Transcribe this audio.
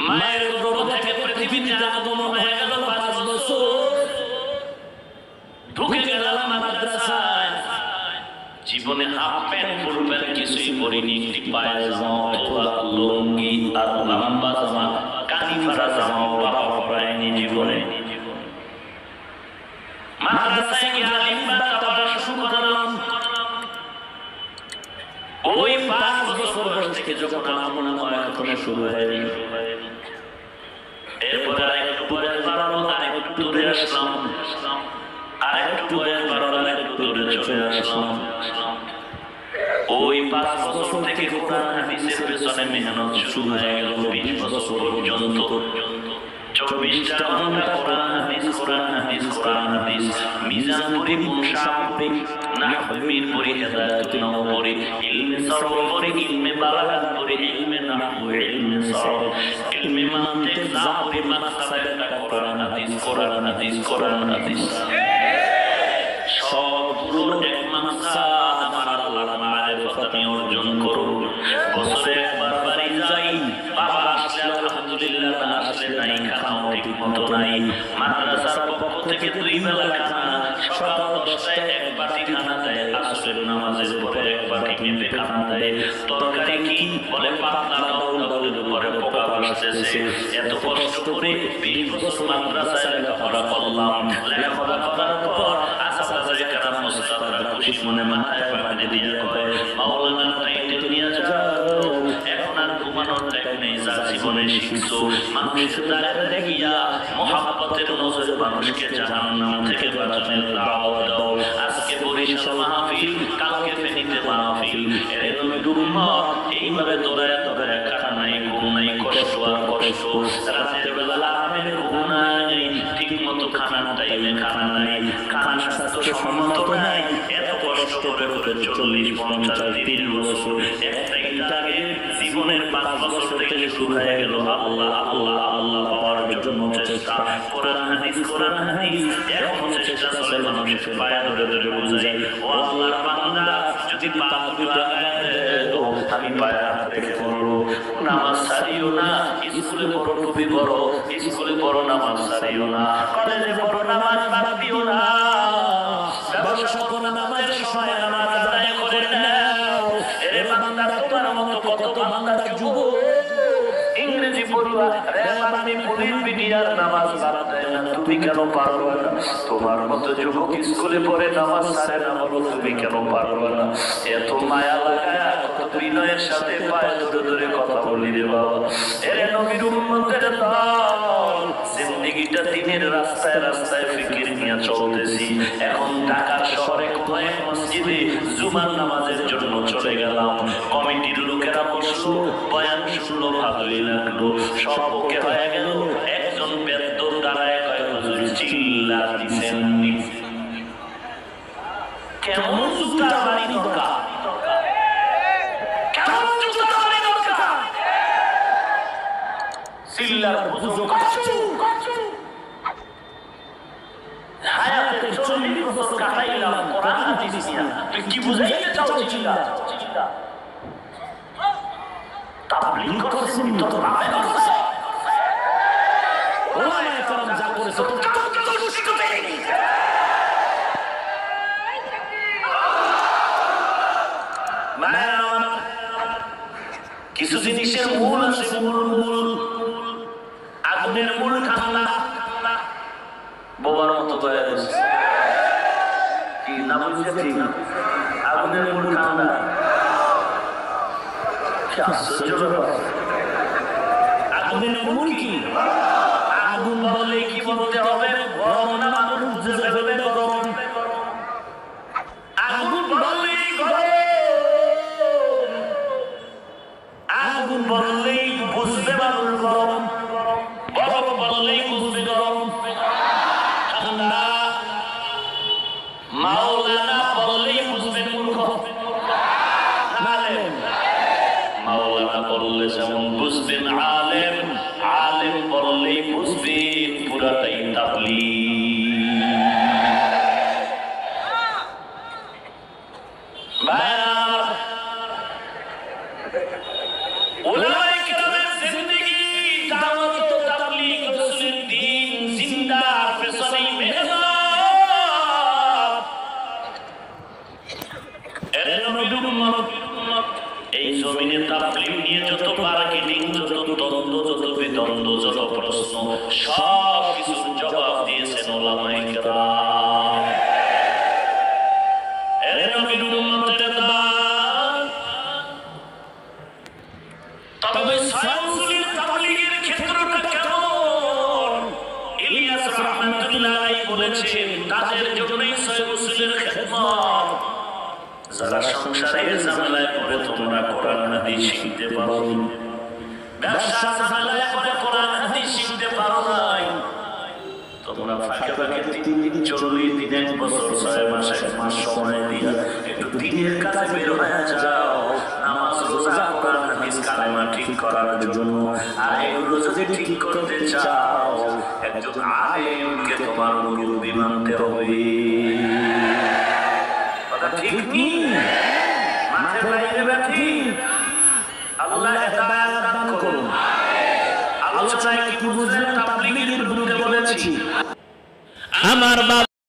মায়ের গর্ভ থেকে পৃথিবীতে আগমন হয়ে গেল 5 বছর। ঢুকে গেলাম মাদ্রাসায়। জীবনে হাফ প্যান্ট ফুল প্যান্ট কিছুই পরিনি, একটি পায়জামা অথবা লুঙ্গি আর লম্বা জামা কানি ফাড়া জামা বাবা পরায়নি জীবনে। মাদ্রাসায় গিয়ে আলিফ বা তা পড়া শুরু করলাম। ওই 5 বছর বয়স থেকে যখন আমল নামা এখনো শুরু হয়নি, এরপরে আরেকটু বয়স বাড়ালো, আরেকটু দূরে আসলাম, আরেকটু বয়স বাড়ালো, আরেকটু দূরে চলে আসলাম। ওই 5 বছর থেকে কোরআন হাদিসের পেছনে মেহনত শুরু হয়ে গেল 20 বছর পর্যন্ত। 24টা ঘন্টা কোরআন হাদিস, কোরআন হাদিস, কোরআন হাদিস। মিজানপুরি, মুনশাপুরি, নাহবির পরি, হেদায়েতুন নবরি, ইলমে সরফ পরি, ইলমে বালাগাত পরি, ইলমে নাহউ, ইলমে সরফ, ইলমে মানতিক, জাবরি, মাকসাদে কোরআন হাদিস, কোরআন হাদিস, কোরআন হাদিস। সবগুলো এক মাকসাদ, আমার আল্লাহর মারিফত আমি অর্জন করব। বছরে একবার বাড়ি যাই, বাবা আসলে আলহামদুলিল্লাহ, না আসলে নাই, খানাও ঠিক মতো নাই। মাদ্রাসার পক্ষ থেকে 2 বেলা খানা, সকাল 10টায় এক বাটি খানা দেয়, আসরের নামাজের পরে এক বাটি মেপে খানা দেয়। তরকারি কি বলে পাতলা ডাউল, ডাউলের পরে পোকা আসতেছে। এত কষ্ট করে 20 বছর মাদ্রাসায় লেখাপড়া করলাম। লেখাপড়া করার পর আসাদায়ে কেরাম মুস্তাদরা খুশি মনে মাথায় বাঁধে দিয়ে কয়, মাওলানা টাইটেল নিয়ে যাও, এখন আর ঘুমানোর টাইম নেই, যা জীবনে শিখছো মানুষের দ্বারা দেখিয়া মহাব্বতের নজরে মানুষকে জাহান্নাম থেকে বাঁচানোর দাওয়াত দাও। আজকে বরিশাল মাহফিল, কালকে ফেনীতে মাহফিল, এরকম উম্মত এইভাবে দৌড়ায় দৌড়ায় খানা নাই, ঘুম নাই, কষ্ট আর কষ্ট। রাতের বেলা আরামের ঘুম নাই, ঠিক মতো খানা টাইমে খানা নাই, খানা স্বাস্থ্যসম্মত নাই। এত কষ্ট করে করে 40, 50, 30 বছর একটা জীবনের 5 বছর থেকে শুরু হয়ে গেল আল্লাহ আল্লাহ আল্লাহ পাওয়ার জন্য চেষ্টা। কোরআন হাদিস, কোরআন হাদিস, এরকম চেষ্টা চলে মানুষের পায়ে ধরে ধরে বুঝে যায়, ও আল্লাহর বান্দা, যদি পা দুটো আগায় দেও আমি পায়ে হাত রেখে পড়বো। নামাজ ছাড়িও না, স্কুলে পড়ো, টুপি পড়ো, স্কুলে পড়ো, নামাজ ছাড়িও না, কলেজে পড়ো, নামাজ বাদ দিও না, ব্যবসা করো, নামাজের সময় নামাজ আদায় করে নাও। এরে বান্দা, তোমার মতো কত বান্দা যুবক ইংরেজি পড়ুয়া, রেল আর্মি, পুলিশ, বিডিআর নামাজ বাদ দেয় না, তুমি কেন পারবে না? তোমার মতো যুবক স্কুলে পড়ে নামাজ ছাড়ে না, বলো তুমি কেন পারবে না? এত মায়া লাগায়, কত বিনয়ের সাথে পায়ে ধরে ধরে কথা বলি রে বাবা। এরে নবীর উম্মতের দল, জিন্দেগিটা দিনের রাস্তায় রাস্তায় ফিকির নিয়ে চলতেছি। এখন ঢাকার শহরে কোনো এক মসজিদে জুমার নামাজের জন্য চলে গেলাম। কমিটির লোকেরা বসলো, বয়ান শুনলো, ভালোই লাগলো। সব ওকে হয়ে গেল। একজন বেদ্যর দাঁড়ায় কয়, হুজুর চিল্লা দিছেন নি? কেমন জুতা বাড়ি দরকার, কেমন জুতা বাড়ি দরকার, চিল্লার বুঝো কচু। হায়াতে 40 বছর কাটাইলাম কোরআন হাদিস নিয়া, তুই কি বুঝাইতে চাও চিল্লা? তাবলীগ করছেন তোর বাবা করছে, ওলামায়ে কেরাম যা করেছে তোর কেমন কেমন খুশি করতে নেই। কিছু জিনিসের মূল আছে, মূল আগুনের মূল ঠান্ডা, বোবার মতো কি না বুঝতে ঠিক, আগুনের মূল ঠান্ডা। আগুনের মূল কি? আগুন বলে কি বলতে হবে? গরম না, মানুষ বুঝে ফেলবে গরম। আগুন বললেই গরম, আগুন বললেই বুঝবে মানুষ গরম, বরফ বললেই বুঝবে গরম। ঠান্ডা মাওলানা বললেই বুঝবে মূর্খ, আলেম মাওলানা বললে যেমন বুঝবেন আলেম, আলেম বললেই বুঝবেন পুরাটাই তাবলীগ। উলামায়ে কেরামের জিন্দেগি দাওয়াত ও তাবলীগ রাসূলের দ্বীন জিন্দার পেছনে মেহনত। এর নবীর উম্মত এই জমিনে তাবলীগ নিয়ে যত মার্কেটিং, যত দ্বন্দ্ব, যত বিদ্বন্দ্ব, যত প্রশ্ন, সব কিছুর জবাব দিয়েছেন উলামায়ে কেরাম। এর নবীর উম্মতের দান। তবে সাইফুলের তাবলীগের ক্ষেত্রটা কেমন? ইলিয়াস রাহমাতুল্লাহ আলাইহি বলেছেন তাদের জন্যই সাইফুলের খেদমত। যারা সংসারের ঝামেলায় পড়ে তোমরা কোরআন হাদিস শিখতে পারো, ব্যবসার ঝামেলায় পড়ে কোরআন হাদিস শিখতে পারো নাই, তোমরা ফাঁকে ফাঁকে 3 দিন 40 দিন 1 বছর 6 মাস 1 মাস সময় দিয়ে একটু দিনের কাজে বের হয়ে যাও, নামাজ রোজা কোরআন হাদিস কালেমা ঠিক করার জন্য। আর এগুলো যদি ঠিক করতে চাও একজন আলেমকে তোমার মুরব্বি মানতে হবে। কথা ঠিক কি? মাঠে বাইরে ব্যাঠি। আল্লাহ হেদায়েত দান করুন। আলোচনায় কি বুঝলেন? তাবলীগের বিরুদ্ধে বলেছি। আমার